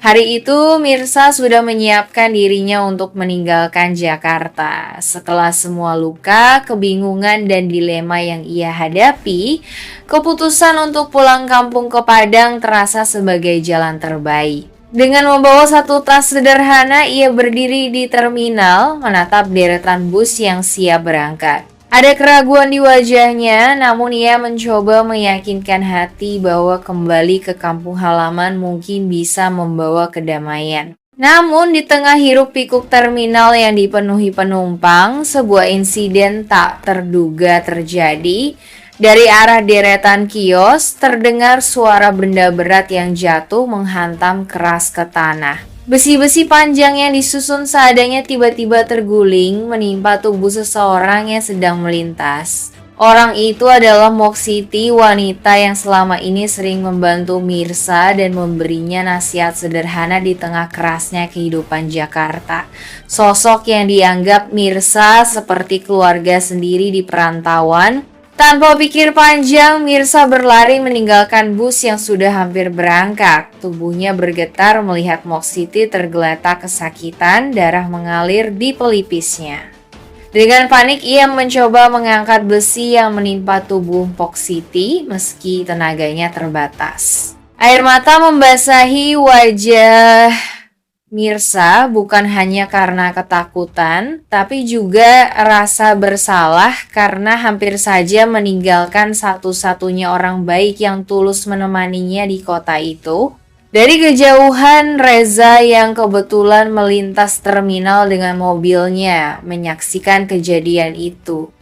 Hari itu, Mirsa sudah menyiapkan dirinya untuk meninggalkan Jakarta. Setelah semua luka, kebingungan, dan dilema yang ia hadapi, keputusan untuk pulang kampung ke Padang terasa sebagai jalan terbaik. Dengan membawa satu tas sederhana, ia berdiri di terminal, menatap deretan bus yang siap berangkat. Ada keraguan di wajahnya, namun ia mencoba meyakinkan hati bahwa kembali ke kampung halaman mungkin bisa membawa kedamaian. Namun di tengah hiruk-pikuk terminal yang dipenuhi penumpang, sebuah insiden tak terduga terjadi. Dari arah deretan kios, terdengar suara benda berat yang jatuh menghantam keras ke tanah. Besi-besi panjang yang disusun seadanya tiba-tiba terguling menimpa tubuh seseorang yang sedang melintas. Orang itu adalah Moksiti, wanita yang selama ini sering membantu Mirsa dan memberinya nasihat sederhana di tengah kerasnya kehidupan Jakarta. Sosok yang dianggap Mirsa seperti keluarga sendiri di perantauan. Tanpa pikir panjang, Mirsa berlari meninggalkan bus yang sudah hampir berangkat. Tubuhnya bergetar melihat Moksiti tergeletak kesakitan, darah mengalir di pelipisnya. Dengan panik, ia mencoba mengangkat besi yang menimpa tubuh Moksiti meski tenaganya terbatas. Air mata membasahi wajah Mirsa bukan hanya karena ketakutan, tapi juga rasa bersalah karena hampir saja meninggalkan satu-satunya orang baik yang tulus menemaninya di kota itu. Dari kejauhan, Reza yang kebetulan melintas terminal dengan mobilnya menyaksikan kejadian itu.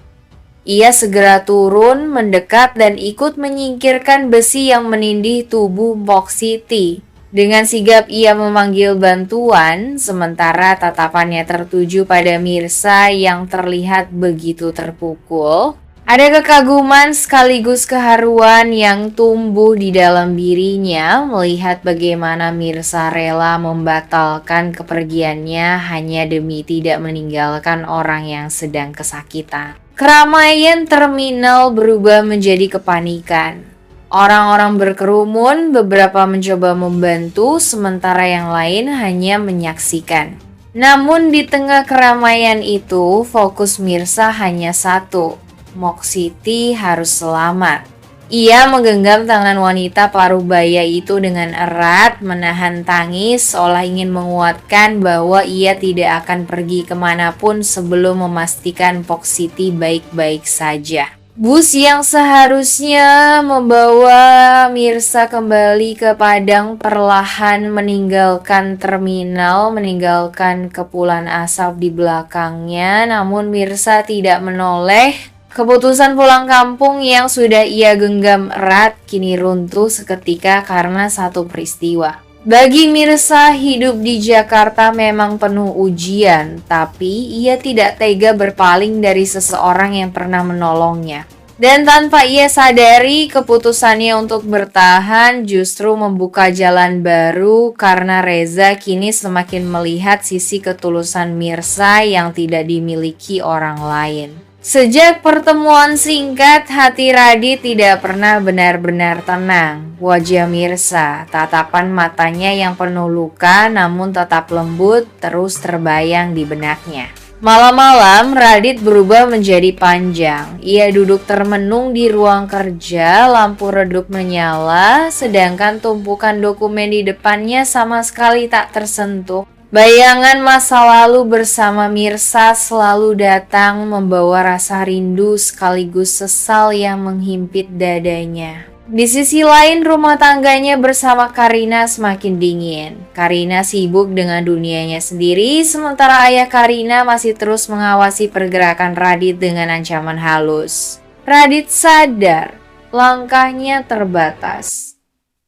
Ia segera turun, mendekat dan ikut menyingkirkan besi yang menindih tubuh Moksiti. Dengan sigap ia memanggil bantuan, sementara tatapannya tertuju pada Mirsa yang terlihat begitu terpukul. Ada kekaguman sekaligus keharuan yang tumbuh di dalam dirinya melihat bagaimana Mirsa rela membatalkan kepergiannya hanya demi tidak meninggalkan orang yang sedang kesakitan. Keramaian terminal berubah menjadi kepanikan. Orang-orang berkerumun, beberapa mencoba membantu, sementara yang lain hanya menyaksikan. Namun di tengah keramaian itu, fokus Mirsa hanya satu, Moksiti harus selamat. Ia menggenggam tangan wanita parubaya itu dengan erat, menahan tangis, seolah ingin menguatkan bahwa ia tidak akan pergi kemanapun sebelum memastikan Moksiti baik-baik saja. Bus yang seharusnya membawa Mirsa kembali ke Padang perlahan meninggalkan terminal, meninggalkan kepulan asap di belakangnya. Namun Mirsa tidak menoleh. Keputusan pulang kampung yang sudah ia genggam erat kini runtuh seketika karena satu peristiwa. Bagi Mirsa, hidup di Jakarta memang penuh ujian, tapi ia tidak tega berpaling dari seseorang yang pernah menolongnya. Dan tanpa ia sadari, keputusannya untuk bertahan justru membuka jalan baru karena Reza kini semakin melihat sisi ketulusan Mirsa yang tidak dimiliki orang lain. Sejak pertemuan singkat, hati Radit tidak pernah benar-benar tenang. Wajah Mirsa, tatapan matanya yang penuh luka namun tetap lembut, terus terbayang di benaknya. Malam-malam, Radit berubah menjadi panjang. Ia duduk termenung di ruang kerja, lampu redup menyala, sedangkan tumpukan dokumen di depannya sama sekali tak tersentuh. Bayangan masa lalu bersama Mirsa selalu datang membawa rasa rindu sekaligus sesal yang menghimpit dadanya. Di sisi lain, rumah tangganya bersama Karina semakin dingin. Karina sibuk dengan dunianya sendiri, sementara ayah Karina masih terus mengawasi pergerakan Radit dengan ancaman halus. Radit sadar, langkahnya terbatas.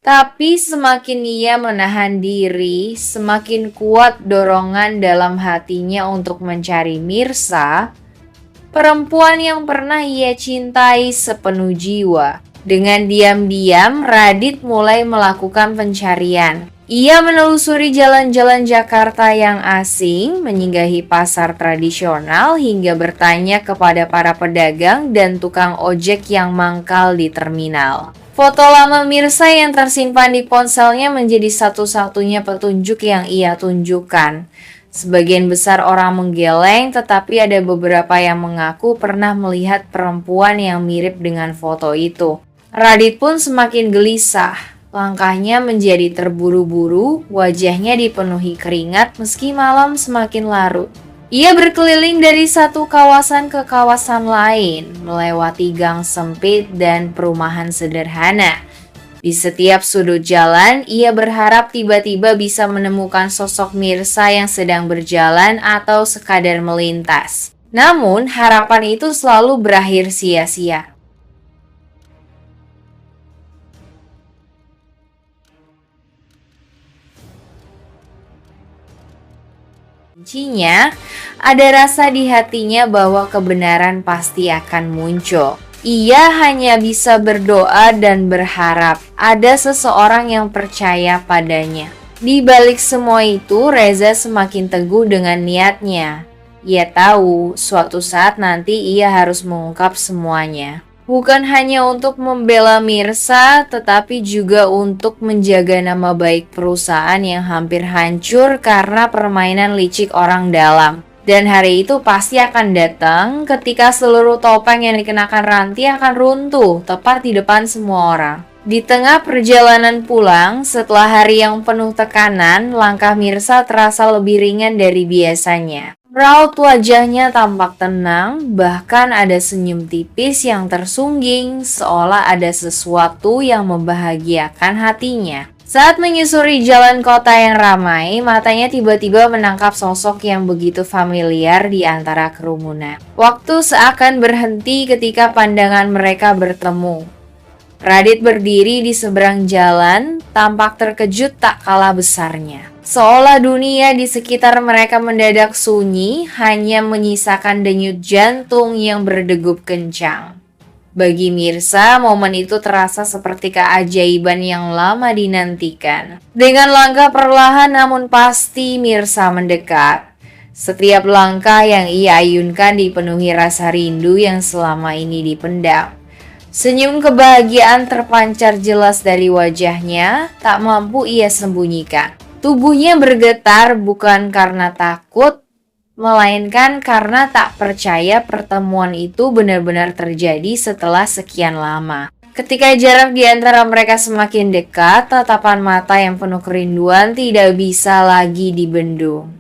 Tapi semakin ia menahan diri, semakin kuat dorongan dalam hatinya untuk mencari Mirsa, perempuan yang pernah ia cintai sepenuh jiwa. Dengan diam-diam, Radit mulai melakukan pencarian. Ia menelusuri jalan-jalan Jakarta yang asing, menyinggahi pasar tradisional, hingga bertanya kepada para pedagang dan tukang ojek yang mangkal di terminal. Foto lama Mirsa yang tersimpan di ponselnya menjadi satu-satunya petunjuk yang ia tunjukkan. Sebagian besar orang menggeleng, tetapi ada beberapa yang mengaku pernah melihat perempuan yang mirip dengan foto itu. Radit pun semakin gelisah. Langkahnya menjadi terburu-buru, wajahnya dipenuhi keringat meski malam semakin larut. Ia berkeliling dari satu kawasan ke kawasan lain, melewati gang sempit dan perumahan sederhana. Di setiap sudut jalan, ia berharap tiba-tiba bisa menemukan sosok Mirsa yang sedang berjalan atau sekadar melintas. Namun, harapan itu selalu berakhir sia-sia. Kuncinya, ada rasa di hatinya bahwa kebenaran pasti akan muncul. Ia hanya bisa berdoa dan berharap ada seseorang yang percaya padanya. Di balik semua itu, Reza semakin teguh dengan niatnya. Ia tahu suatu saat nanti ia harus mengungkap semuanya. Bukan hanya untuk membela Mirsa, tetapi juga untuk menjaga nama baik perusahaan yang hampir hancur karena permainan licik orang dalam. Dan hari itu pasti akan datang ketika seluruh topeng yang dikenakan Ranti akan runtuh tepat di depan semua orang. Di tengah perjalanan pulang, setelah hari yang penuh tekanan, langkah Mirsa terasa lebih ringan dari biasanya. Raut wajahnya tampak tenang, bahkan ada senyum tipis yang tersungging, seolah ada sesuatu yang membahagiakan hatinya. Saat menyusuri jalan kota yang ramai, matanya tiba-tiba menangkap sosok yang begitu familiar di antara kerumunan. Waktu seakan berhenti ketika pandangan mereka bertemu. Radit berdiri di seberang jalan, tampak terkejut tak kalah besarnya. Seolah dunia di sekitar mereka mendadak sunyi, hanya menyisakan denyut jantung yang berdegup kencang. Bagi Mirsa, momen itu terasa seperti keajaiban yang lama dinantikan. Dengan langkah perlahan namun pasti, Mirsa mendekat. Setiap langkah yang ia ayunkan dipenuhi rasa rindu yang selama ini dipendam. Senyum kebahagiaan terpancar jelas dari wajahnya, tak mampu ia sembunyikan. Tubuhnya bergetar bukan karena takut, melainkan karena tak percaya pertemuan itu benar-benar terjadi setelah sekian lama. Ketika jarak di antara mereka semakin dekat, tatapan mata yang penuh kerinduan tidak bisa lagi dibendung.